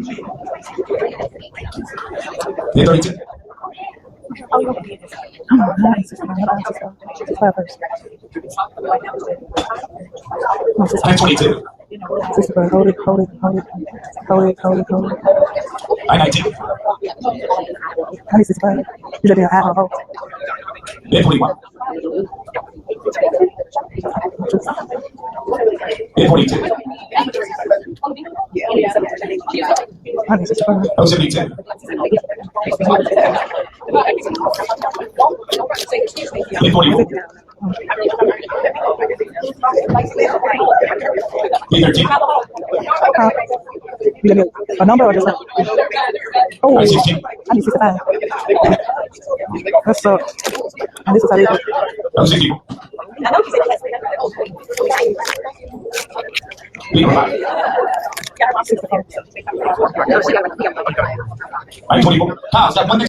832. Oh, nice. It's first. 1022. Hold it. 919. I need 65. You just need to add a hold. 841. 842. I need 65. 072. 841. 813. You need a number or just a... Oh, 916. I need 65. That's and this is how they do. 060. 845. 65. 924. Ah, step 1.